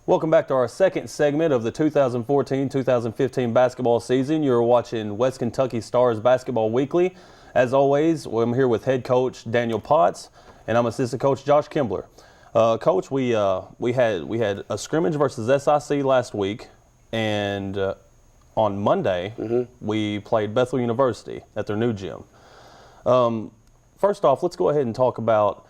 Welcome back to our second segment of the 2014-2015 basketball season. You're watching West Kentucky Stars Basketball Weekly. As always, I'm here with head coach Daniel Potts, and I'm assistant coach Josh Kimbler. Coach, we had a scrimmage versus SIC last week, and on Monday we played Bethel University at their new gym. First off, let's go ahead and talk about,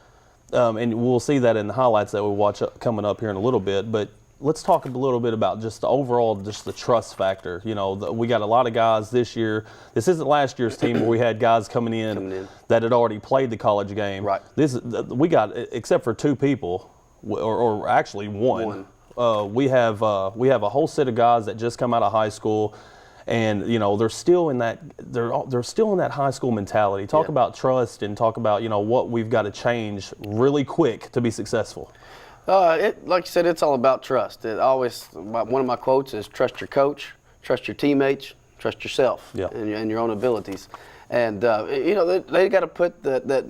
and we'll see that in the highlights that we watch coming up here in a little bit, but let's talk a little bit about just the overall, just the trust factor. You know, we got a lot of guys this year. This isn't last year's team where we had guys coming in that had already played the college game. Right. We got, except for two people, or actually one. We have a whole set of guys that just come out of high school, and you know they're still in that high school mentality. Talk about trust and talk about what we've got to change really quick to be successful. Like you said, it's all about trust. One of my quotes is trust your coach, trust your teammates, trust yourself, and your own abilities. And they got to put that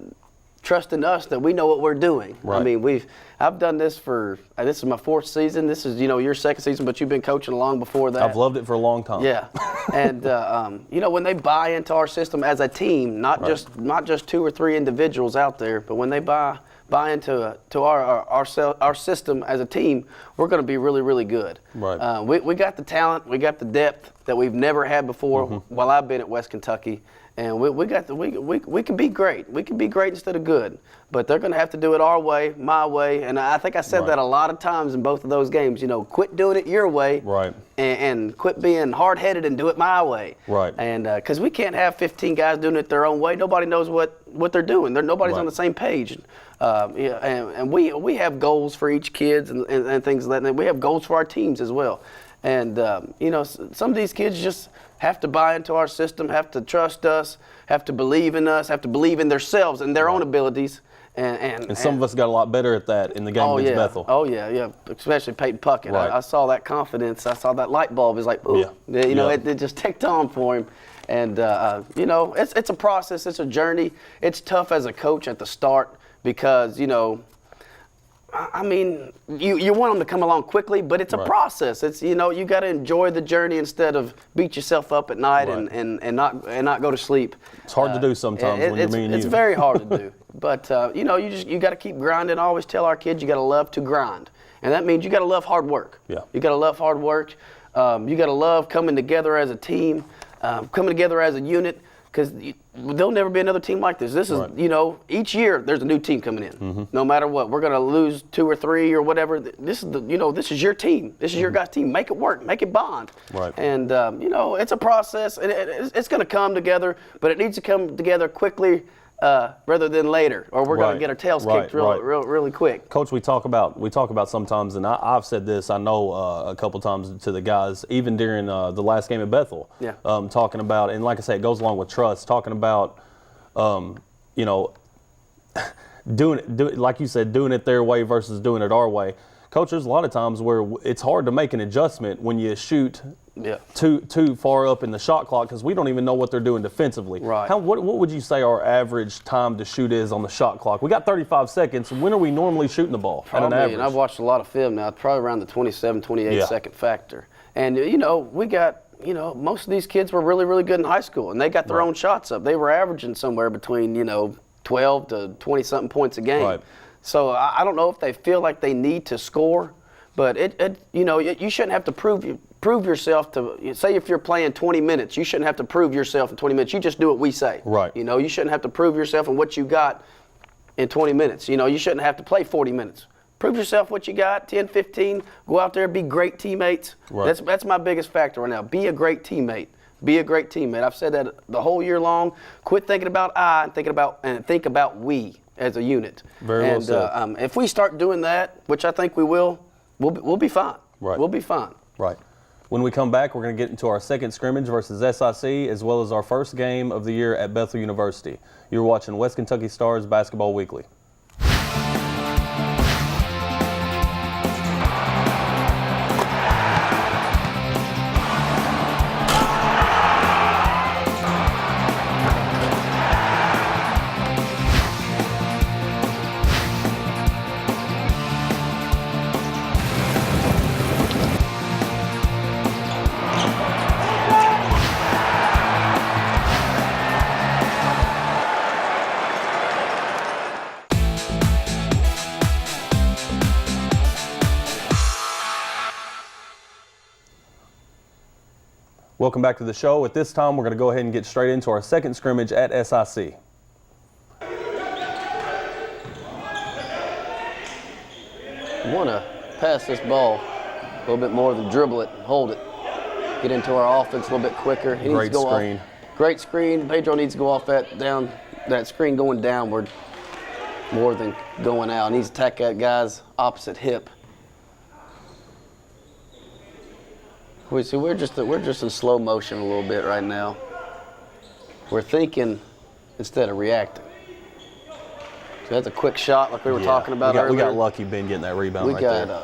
trust in us that we know what we're doing. Right. I mean, I've done this this is my fourth season. This is your second season, but you've been coaching long before that. I've loved it for a long time. Yeah, and when they buy into our system as a team, not just two or three individuals out there, but when they buy into our system as a team, we're going to be really, really good. Right. We got the talent, we got the depth that we've never had before while I've been at West Kentucky, and we can be great. We can be great instead of good, but they're going to have to do it our way, my way, and I think I said that a lot of times in both of those games. Quit doing it your way, right, and quit being hard-headed and do it my way. Right. And because we can't have 15 guys doing it their own way. Nobody knows what they're doing. Nobody's on the same page. And we have goals for each kids and things like that. And we have goals for our teams as well. And some of these kids just have to buy into our system, have to trust us, have to believe in us, have to believe in themselves and their own abilities. And some of us got a lot better at that in the game against Bethel. Oh yeah, especially Peyton Puckett. Right. I saw that confidence. I saw that light bulb. It's like, ooh, it just ticked on for him. And it's a process. It's a journey. It's tough as a coach at the start because I mean, you want them to come along quickly, but it's a process. It's you got to enjoy the journy instead of beat yourself up at night and not go to sleep. It's hard to do sometimes when you're me and you. It's very hard to do. But you got to keep grinding. I always tell our kids you got to love to grind, and that means you got to love hard work. Yeah. You got to love hard work. You got to love coming together as a team, coming together as a unit. Because there'll never be another team like this. This is, each year there's a new team coming in. No matter what, we're going to lose 2 or 3 or whatever. This is this is your team. This is your guys' team. Make it work. Make it bond. Right. And it's a process. And it's going to come together, but it needs to come together quickly rather than later, or we're going to get our tails kicked really quick. Coach, we talk about sometimes, and I've said this, I know a couple times to the guys, even during the last game at Bethel, talking about, and like I say, it goes along with trust, talking about, doing it, like you said, doing it their way versus doing it our way. Coach, there's a lot of times where it's hard to make an adjustment when you shoot too far up in the shot clock because we don't even know what they're doing defensively. Right. What would you say our average time to shoot is on the shot clock? We got 35 seconds. When are we normally shooting the ball at an average? And I've watched a lot of film now. It's probably around the 27, 28 second factor. And, we got, most of these kids were really, really good in high school, and they got their own shots up. They were averaging somewhere between, 12 to 20-something points a game. Right. So I don't know if they feel like they need to score, but you shouldn't have to prove yourself to, say if you're playing 20 minutes, you shouldn't have to prove yourself in 20 minutes. You just do what we say. Right. You shouldn't have to prove yourself and what you got in 20 minutes. You shouldn't have to play 40 minutes. Prove yourself what you got, 10, 15, go out there, be great teammates. Right. That's my biggest factor right now. Be a great teammate. Be a great teammate. I've said that the whole year long. Quit thinking about I and think about we as a unit. Very well said. If we start doing that, which I think we will, we'll be fine. Right. We'll be fine. Right. When we come back, we're going to get into our second scrimmage versus SIC, as well as our first game of the year at Bethel University. You're watching West Kentucky Stars Basketball Weekly. Welcome back to the show. At this time, we're going to go ahead and get straight into our second scrimmage at SIC. We want to pass this ball a little bit more than dribble it and hold it. Get into our offense a little bit quicker. He needs to go screen. Great screen. Pedro needs to go off that screen going downward more than going out. He needs to attack that guy's opposite hip. We're just in slow motion a little bit right now. We're thinking instead of reacting. So that's a quick shot like we were talking about earlier. We got lucky Ben getting that rebound right there.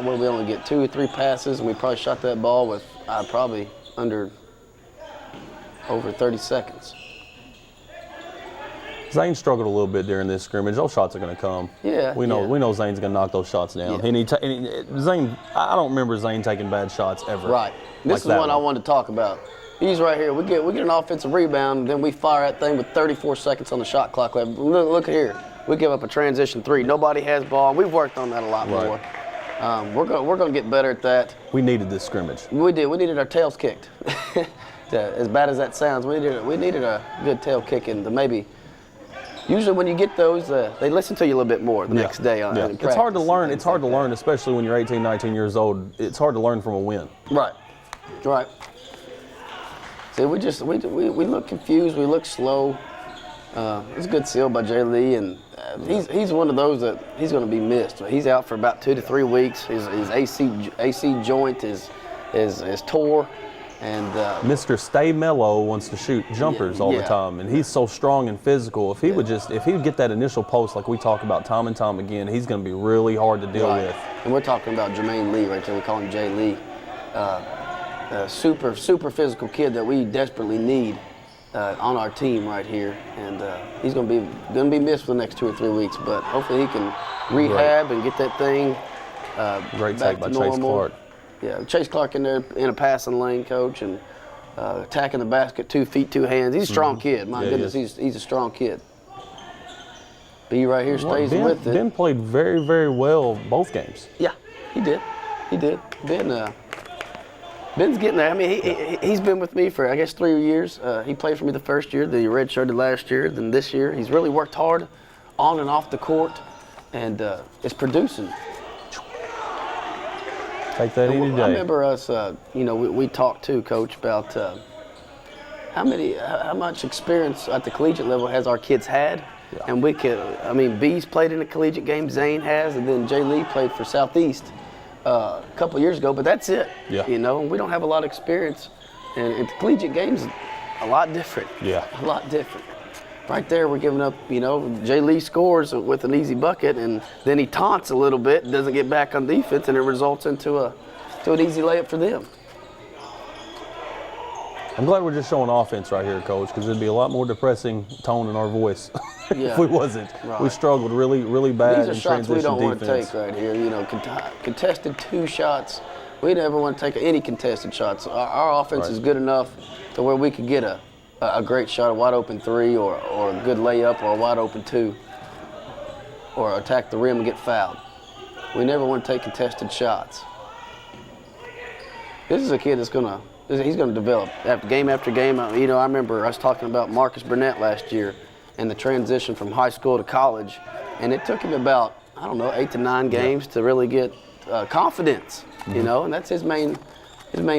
We only get 2 or 3 passes, and we probably shot that ball with probably over 30 seconds. Zane struggled a little bit during this scrimmage. Those shots are going to come. Yeah, we know Zane's going to knock those shots down. Yeah. Zane, I don't remember Zane taking bad shots ever. Right. This is one I wanted to talk about. He's right here. We get an offensive rebound, and then we fire that thing with 34 seconds on the shot clock left. Look here. We give up a transition 3. Nobody has ball. We've worked on that a lot more. We're going to get better at that. We needed this scrimmage. We did. We needed our tails kicked. As bad as that sounds, we needed a good tail kicking to maybe. Usually when you get those, they listen to you a little bit more the next day. It's hard to learn. It's hard to learn, especially when you're 18, 19 years old. It's hard to learn from a win. Right. See, we look confused. We look slow. It's a good seal by Jay Lee, and he's one of those that he's going to be missed. He's out for about 2 to 3 weeks. His AC joint is tore. And Mr. Stay Mellow wants to shoot jumpers all the time, and he's so strong and physical. If he would get that initial post like we talk about time and time again, he's going to be really hard to deal with. And we're talking about Jermaine Lee right there. We call him Jay Lee. A super physical kid that we desperately need on our team right here, and he's going to be missed for the next 2 or 3 weeks. But hopefully he can rehab and get that thing great back take by to normal. Chase Clark. Yeah, Chase Clark in there in a passing lane, coach, and attacking the basket 2 feet, 2 hands. He's a strong kid. My goodness, he's a strong kid. B right here stays with it. Ben played very, very well both games. Yeah, he did. Ben's getting there. I mean, he's been with me for, I guess, 3 years. He played for me the first year, the redshirted last year, then this year. He's really worked hard on and off the court, and it's producing. Take that any day. I remember us, we talked too, Coach, about how much experience at the collegiate level has our kids had. Yeah. And B's played in a collegiate game, Zane has, and then Jay Lee played for Southeast a couple of years ago, but that's it. Yeah. And we don't have a lot of experience. And the collegiate game's a lot different. Yeah. A lot different. Right there, we're giving up, Jay Lee scores with an easy bucket, and then he taunts a little bit, doesn't get back on defense, and it results into an easy layup for them. I'm glad we're just showing offense right here, Coach, because it'd be a lot more depressing tone in our voice if we wasn't. Right. We struggled really, really bad in transition defense. These are shots we don't want to take right here. Contested 2 shots. We never want to take any contested shots. Our offense is good enough to where we could get a great shot, a wide open 3, or a good layup, or a wide open 2, or attack the rim and get fouled. We never want to take contested shots. This is a kid he's going to develop game after game. I remember us talking about Marcus Burnett last year and the transition from high school to college, and it took him about 8 to 9 games to really get confidence. And that's his main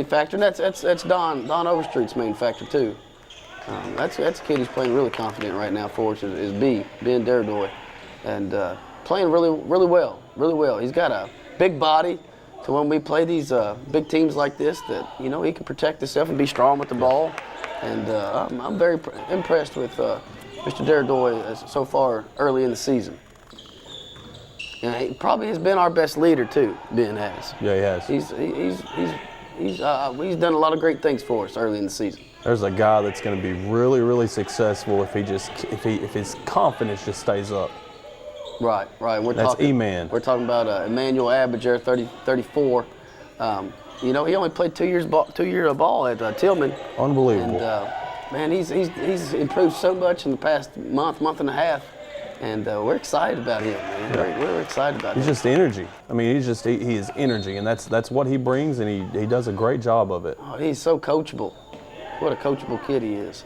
factor. And that's Don Overstreet's main factor too. That's a kid who's playing really confident right now for us is Ben Deradoy, and playing really, really well, really well. He's got a big body, so when we play these big teams like this, that he can protect himself and be strong with the ball. And I'm very impressed with Mr. Deradoy so far early in the season. And he probably has been our best leader too. Ben has. Yeah, he has. He's done a lot of great things for us early in the season. There's a guy that's going to be really, really successful if his confidence just stays up. Right. That's E-Man. We're talking about Emmanuel Abiger, 34. He only played 2 years of ball at Tillman. Unbelievable. And man, he's improved so much in the past month and a half. And we're excited about him, man. Yeah. We're excited about him. He's just energy. I mean, he is energy, and that's what he brings, and he does a great job of it. Oh, he's so coachable. what a coachable kid he is.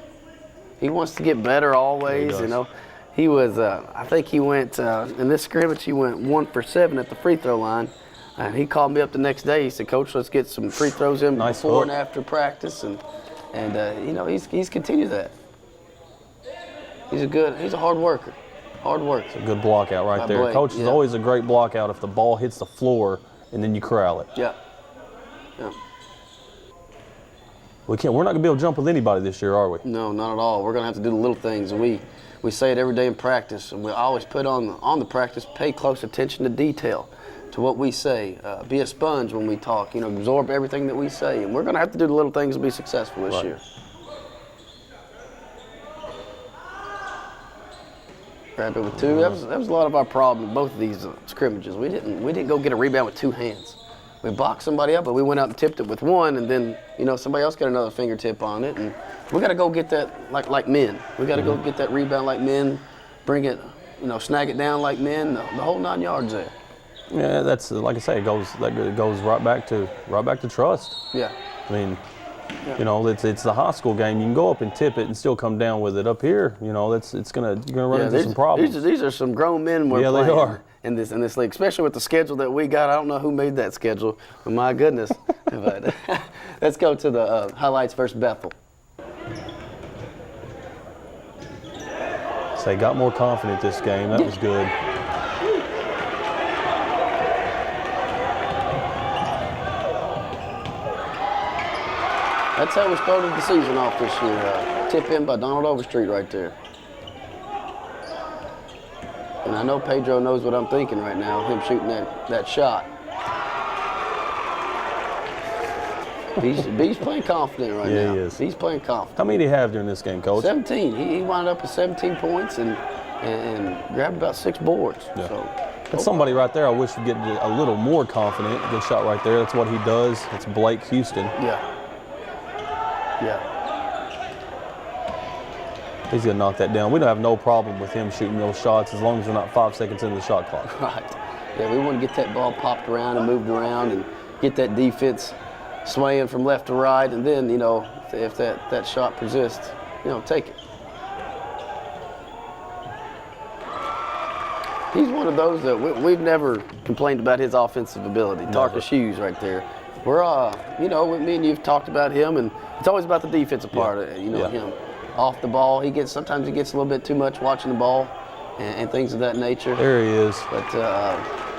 He wants to get better always, Yeah, you know. He was, I think he went, in this scrimmage, he went 1 for 7 at the free throw line. And he called me up the next day. He said, Coach, let's get some free throws in before and after practice. And you know, he's continued that. He's a hard worker. Hard worker. It's a good block out right there. Blake, Coach is always a great block out if the ball hits the floor and then you corral it. Yeah. We're not going to be able to jump with anybody this year, are we? No, not at all. We're going to have to do the little things. And we say it every day in practice. And we always put on the practice, pay close attention to detail, to what we say. Be a sponge when we talk. You know, absorb everything that we say. And we're going to have to do the little things to be successful this year. Grab it with two. That was a lot of our problem in both of these scrimmages. We didn't go get a rebound with two hands. We boxed somebody up, but we went out and tipped it with one, and then, you know, somebody else got another fingertip on it, and we got to go get that like men. We got to go get that rebound like men, bring it, you know, snag it down like men, the whole 9 yards there. Yeah, that's like I say, it goes right back to trust. Yeah. I mean, you know, it's the high school game. You can go up and tip it and still come down with it. Up here, you know, you're gonna run into some problems. These are some grown men we're playing. They are. In this league, especially with the schedule that we got. I don't know who made that schedule, but my goodness. But let's go to the highlights versus Bethel. So they got more confident this game. That was good. That's how we started the season off this year. Tip in by Donald Overstreet right there. And I know Pedro knows what I'm thinking right now, him shooting that shot. B's playing confident right now. Yeah, he is. He's playing confident. How many did he have during this game, Coach? 17. He wound up with 17 points and grabbed about 6 boards. Yeah. So, That's somebody right there I wish would get a little more confident. Good shot right there. That's what he does. It's Blake Houston. Yeah. He's going to knock that down. We don't have no problem with him shooting those shots as long as we're not 5 seconds into the shot clock. Right. Yeah, we want to get that ball popped around and moved around and get that defense swaying from left to right. And then, you know, if that shot persists, you know, take it. He's one of those that we've never complained about his offensive ability. Tarkus Hughes right there. We're, you know, me and you've talked about him, and it's always about the defensive part of it, you know, him. Off the ball, sometimes he gets a little bit too much watching the ball and things of that nature. There he is. But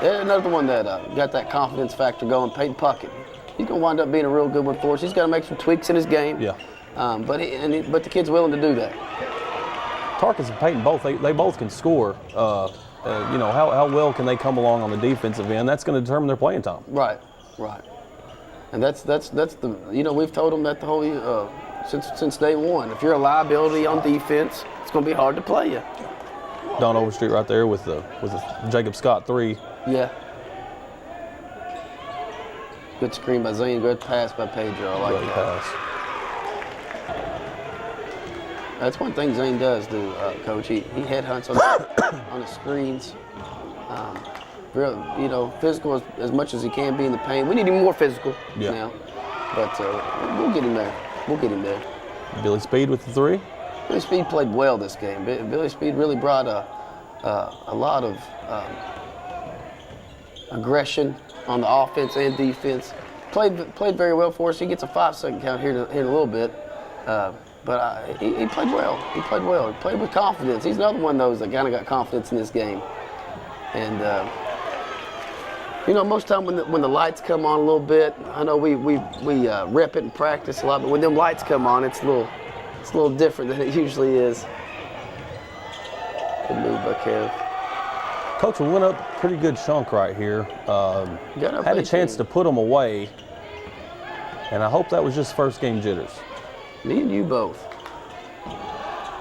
another one that got that confidence factor going, Peyton Puckett. He's going to wind up being a real good one for us. He's got to make some tweaks in his game. Yeah. But the kid's willing to do that. Tarkus and Peyton they both can score. You know, how well can they come along on the defensive end? That's going to determine their playing time. Right. And that's the, you know, we've told them that the whole since day one. If you're a liability on defense, it's going to be hard to play you. Don Overstreet right there with the Jacob Scott 3. Yeah. Good screen by Zane. Good pass by Pedro. I like Great that. Pass. That's one thing Zane does do, Coach. He headhunts on the screens. You know, physical as much as he can be in the paint. We need him more physical now. But we'll get him there. Billy Speed with the 3. Billy Speed played well this game. Billy Speed really brought a lot of aggression on the offense and defense. Played very well for us. He gets a 5-second count here in a little bit. But he played well. He played with confidence. He's another one of those that kind of got confidence in this game. And you know, most time when the lights come on a little bit, I know we rep it in practice a lot, but when them lights come on, it's a little different than it usually is. Good move by Kev. Coach, we went up a pretty good chunk right here. Had a chance to put them away, and I hope that was just first game jitters. Me and you both.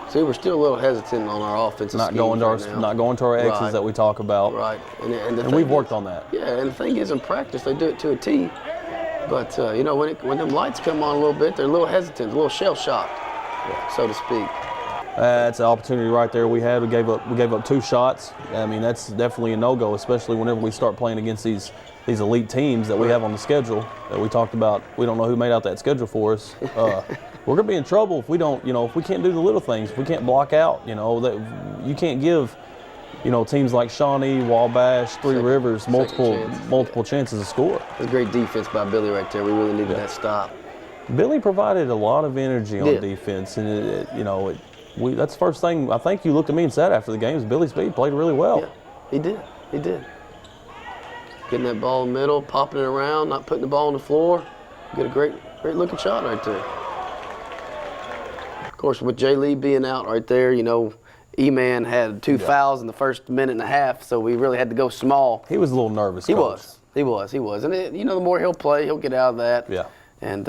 See, we're still a little hesitant on our offensive not going to our X's that we talk about. Right, and we've worked on that. Yeah, and the thing is, in practice they do it to a T, but you know, when them lights come on a little bit, they're a little hesitant, a little shell shocked, so to speak. That's an opportunity right there we had. We gave up 2 shots. I mean, that's definitely a no-go, especially whenever we start playing against these elite teams that we have on the schedule that we talked about. We don't know who made out that schedule for us. we're going to be in trouble if we don't, if we can't do the little things, if we can't block out, that you can't give, teams like Shawnee, Wabash, Three Rivers, multiple chances to score. It was great defense by Billy right there. We really needed that stop. Billy provided a lot of energy on defense, and that's the first thing I think you looked at me and said after the game is Billy Speed played really well. Yeah, he did. Getting that ball in the middle, popping it around, not putting the ball on the floor. Get a great looking shot right there. Of course, with Jay Lee being out right there, E-Man had 2 fouls in the first minute and a half, so we really had to go small. He was a little nervous. He was. And the more he'll play, he'll get out of that. Yeah. And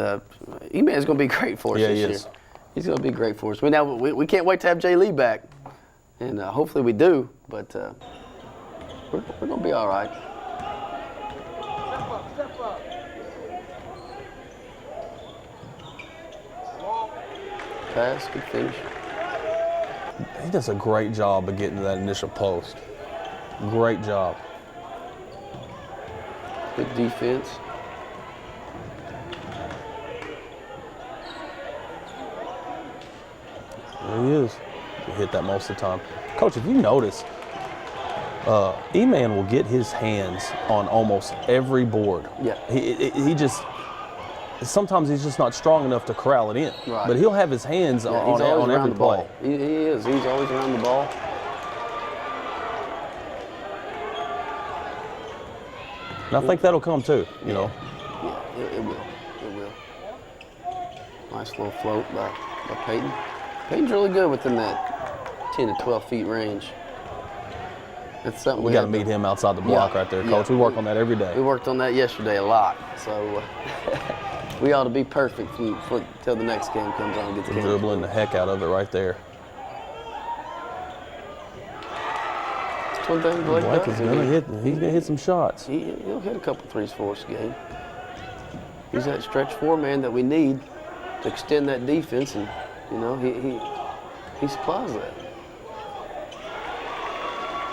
E-Man's going to be great for us this year. He's going to be great for us. We can't wait to have Jay Lee back, and hopefully we do. But we're going to be all right. Pass, good finish. He does a great job of getting to that initial post. Great job. Good defense. There he is. He hit that most of the time. Coach, if you notice, E-Man will get his hands on almost every board. Yeah. Sometimes he's just not strong enough to corral it in. Right. But he'll have his hands on every play. He is. He's always around the ball. And I think that'll come too, Yeah, it will. It will. Nice little float by Peyton. Peyton's really good within that 10 to 12 feet range. That's something we got to meet him outside the block right there, Coach. We work on that every day. We worked on that yesterday a lot. So we ought to be perfect until the next game comes on and gets game. Dribbling the heck out of it right there. That's one thing Blake does. He's going to hit some shots. He'll hit a couple threes for us a game. He's that stretch four man that we need to extend that defense, and he supplies that.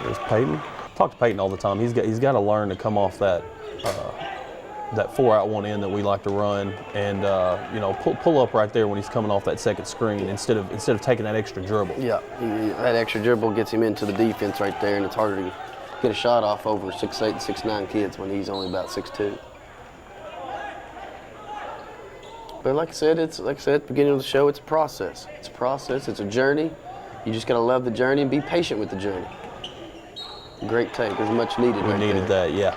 There's Peyton. Talk to Peyton all the time. He's got to learn to come off that 4-out 1 in that we like to run, and pull up right there when he's coming off that second screen instead of taking that extra dribble. Yeah, that extra dribble gets him into the defense right there, and it's harder to get a shot off over 6'8" and 6'9" kids when he's only about 6'2". But like I said at the beginning of the show, it's a process. It's a process. It's a journey. You just got to love the journey and be patient with the journey. Great take. It was much needed. We needed that, yeah.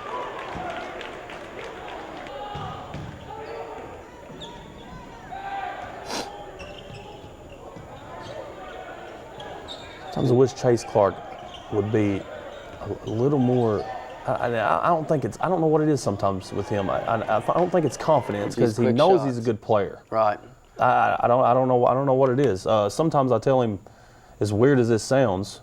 Sometimes I wish Chase Clark would be a little more. I don't know what it is sometimes with him. I don't think it's confidence because he knows he's a good player. Right. I don't know what it is. Sometimes I tell him, as weird as this sounds,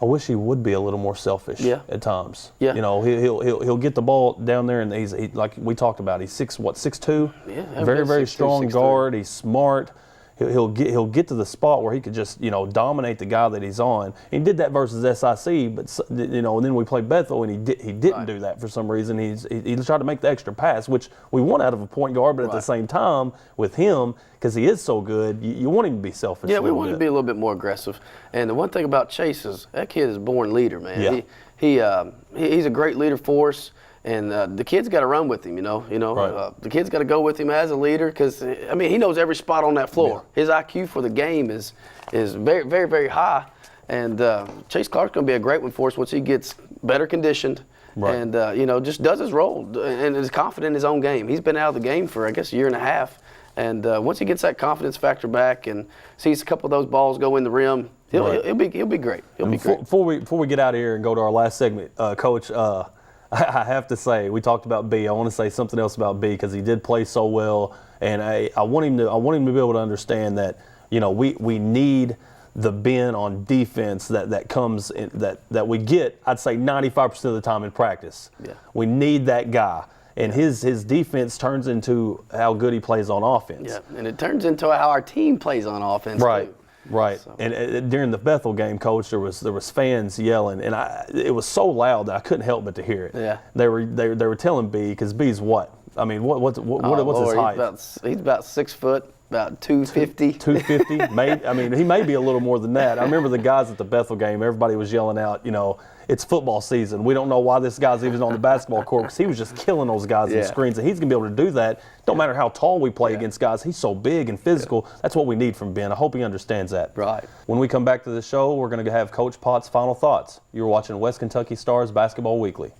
I wish he would be a little more selfish at times. Yeah. He'll get the ball down there, and he's like we talked about. He's 6'2". Yeah. Very strong guard. He's smart. He'll get to the spot where he could just dominate the guy that he's on. He did that versus SIC, but and then we played Bethel, and he didn't do that for some reason. He tried to make the extra pass, which we want out of a point guard, but at the same time with him, because he is so good, you want him to be selfish. Yeah, we want him to be a little bit more aggressive. And the one thing about Chase is that kid is a born leader, man. Yeah. He's a great leader for us. And the kid's got to run with him, The kid's got to go with him as a leader because, he knows every spot on that floor. Yeah. His IQ for the game is very, very, very high. And Chase Clark's going to be a great one for us once he gets better conditioned and, just does his role and is confident in his own game. He's been out of the game for, I guess, a year and a half. And once he gets that confidence factor back and sees a couple of those balls go in the rim, he'll be great. He'll be great. Before we get out of here and go to our last segment, Coach, I have to say, we talked about B. I want to say something else about B because he did play so well, and I want him to be able to understand that we need the bend on defense that comes in, that we get. I'd say 95% of the time in practice. Yeah. We need that guy, and his defense turns into how good he plays on offense. Yeah, and it turns into how our team plays on offense too. Right, so. And during the Bethel game, Coach, there was fans yelling, and it was so loud that I couldn't help but to hear it. Yeah, they were telling B because B's what? What's his height? He's about 6 foot, About 250. 250, maybe. I mean, he may be a little more than that. I remember the guys at the Bethel game, everybody was yelling out, it's football season. We don't know why this guy's even on the basketball court, because he was just killing those guys in screens. And he's going to be able to do that. Don't matter how tall we play against guys. He's so big and physical. That's what we need from Ben. I hope he understands that. Right. When we come back to the show, we're going to have Coach Potts' final thoughts. You're watching West Kentucky Stars Basketball Weekly.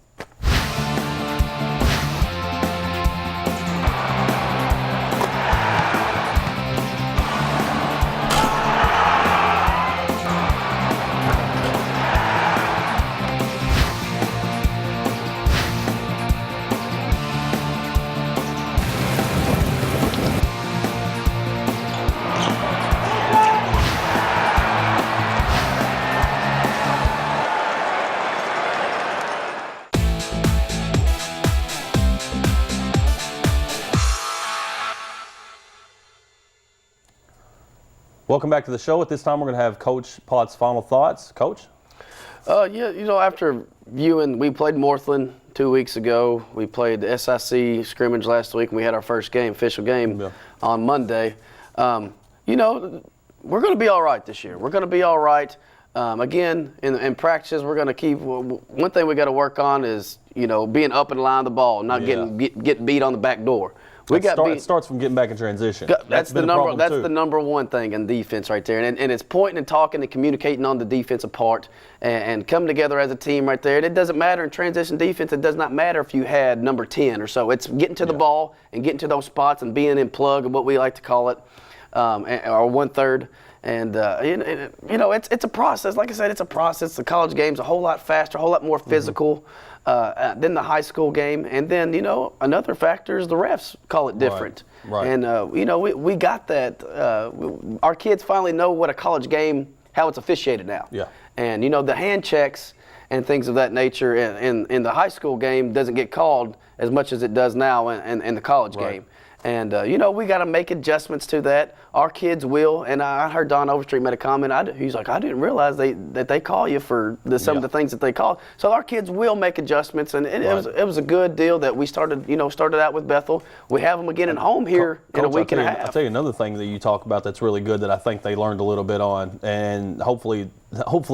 Welcome back to the show. At this time, we're going to have Coach Potts' final thoughts. Coach? After viewing, we played Northland 2 weeks ago. We played the SIC Scrimmage last week, and we had our first game, official game, on Monday. We're going to be all right this year. We're going to be all right. Again, in practices, we're going to keep. One thing we got to work on is, being up and line the ball, not getting beat on the back door. It starts from getting back in transition. That's the number one thing in defense right there, and it's pointing and talking and communicating on the defensive part and coming together as a team right there. And it doesn't matter in transition defense. It does not matter if you had number 10 or so. It's getting to the ball and getting to those spots and being in plug, what we like to call it, or 1/3. And it's a process. Like I said, it's a process. The college game's a whole lot faster, a whole lot more physical than the high school game. And then another factor is the refs call it different. Right. And we got that. Our kids finally know what a college game, how it's officiated now. Yeah. And the hand checks and things of that nature in the high school game doesn't get called as much as it does now in the college game. And, we got to make adjustments to that. Our kids will. And I heard Don Overstreet made a comment. He's like, I didn't realize that they call you for some of the things that they call. So our kids will make adjustments. And it was a good deal that we started out with Bethel. We have them again at home here in a week and a half. I'll tell you another thing that you talk about that's really good that I think they learned a little bit on. And hopefully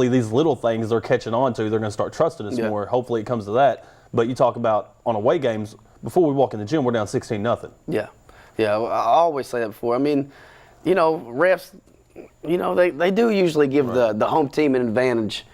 these little things they're catching on to, they're going to start trusting us more. Hopefully it comes to that. But you talk about on away games, before we walk in the gym, we're down 16-0. Yeah. Yeah, I always say that before. I mean, refs, they do usually give the home team an advantage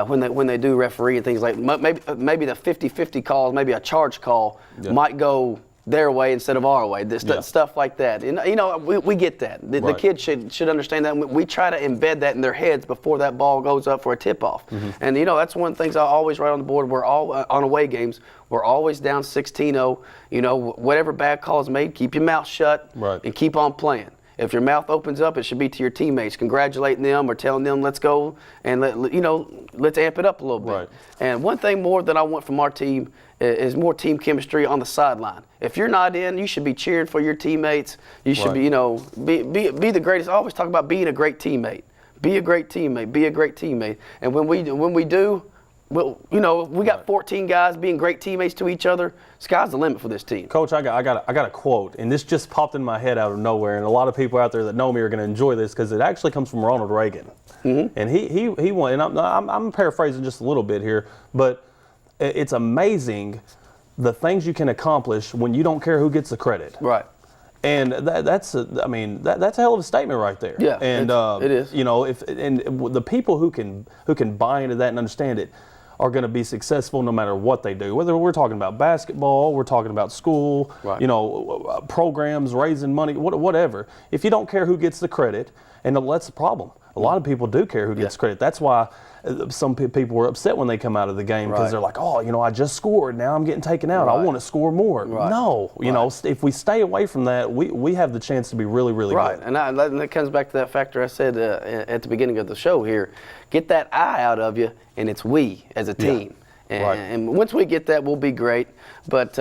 when they do referee and things like maybe the 50-50 calls, maybe a charge call might go their way instead of our way. Stuff like that. We get that. The kids should understand that. We try to embed that in their heads before that ball goes up for a tip-off. And, that's one of the things I always write on the board. We're all on away games. We're always down 16-0. Whatever bad call is made, keep your mouth shut and keep on playing. If your mouth opens up, it should be to your teammates, congratulating them or telling them, let's go and let's amp it up a little bit. Right. And one thing more that I want from our team is more team chemistry on the sideline. If you're not in, you should be cheering for your teammates. You should be the greatest. I always talk about being a great teammate. Be a great teammate. Be a great teammate. And when we do, well, we got 14 guys being great teammates to each other. Sky's the limit for this team. Coach, I got a quote, and this just popped in my head out of nowhere. And a lot of people out there that know me are going to enjoy this because it actually comes from Ronald Reagan. And he won. And I'm paraphrasing just a little bit here, but it's amazing the things you can accomplish when you don't care who gets the credit. Right. And that's a hell of a statement right there. Yeah. And it is. The people who can buy into that and understand it are going to be successful no matter what they do. Whether we're talking about basketball, we're talking about school, programs, raising money, whatever. If you don't care who gets the credit, and that's the problem. A lot of people do care who gets credit. That's why some people were upset when they come out of the game because they're like, I just scored. Now I'm getting taken out. I want to score more. No, if we stay away from that, we have the chance to be really, really good. And that comes back to that factor I said at the beginning of the show here. Get that I out of you, and it's we as a team. And once we get that, we'll be great. But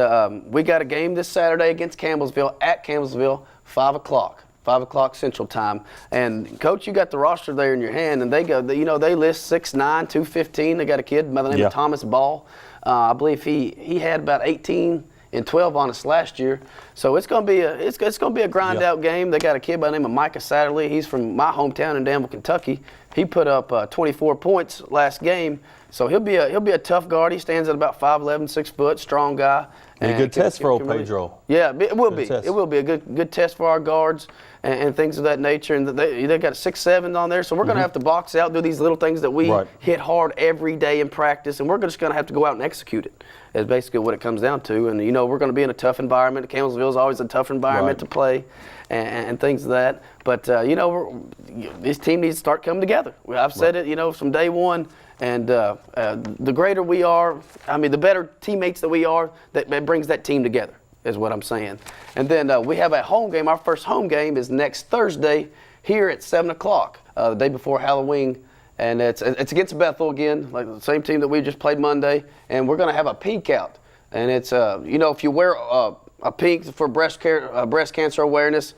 we got a game this Saturday against Campbellsville, at Campbellsville, 5 o'clock. 5 o'clock Central Time. And, Coach, you got the roster there in your hand, and they list 6'9", 215. They got a kid by the name of Thomas Ball. I believe he had about 18 in 12 on us last year. So it's going to be a grind out game. They got a kid by the name of Micah Satterley. He's from my hometown in Danville, Kentucky. He put up 24 points last game. So he'll be a tough guard. He stands at about 5'11", 6 foot, strong guy. And a good test for old Pedro. Yeah, it will be. It will be a good test for our guards and things of that nature. And they got 6'7" on there, so we're going to have to box out, do these little things that we hit hard every day in practice, and we're just going to have to go out and execute it. Is basically what it comes down to. And we're going to be in a tough environment. Campbellsville is always a tough environment to play, and things of that. But this team needs to start coming together. I've said it, from day one. And the greater we are, the better teammates that we are, that brings that team together, is what I'm saying. And then we have a home game. Our first home game is next Thursday here at 7 o'clock, the day before Halloween. And it's against Bethel again, like the same team that we just played Monday. And we're going to have a pink out. And it's, if you wear a pink for breast cancer awareness,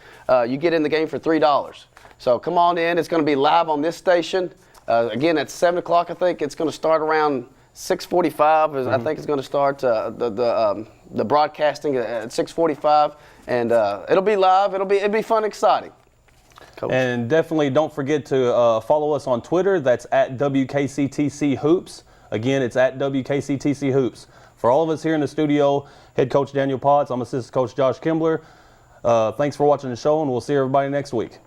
you get in the game for $3. So come on in. It's going to be live on this station. Again, at 7 o'clock, I think it's going to start around 6:45. I think it's going to start the broadcasting at 6:45, and it'll be live. It'll be fun, exciting. Coach. And definitely don't forget to follow us on Twitter. That's at WKCTC Hoops. Again, it's at WKCTC Hoops. For all of us here in the studio, head coach Daniel Potts, I'm assistant coach Josh Kimbler. Thanks for watching the show, and we'll see everybody next week.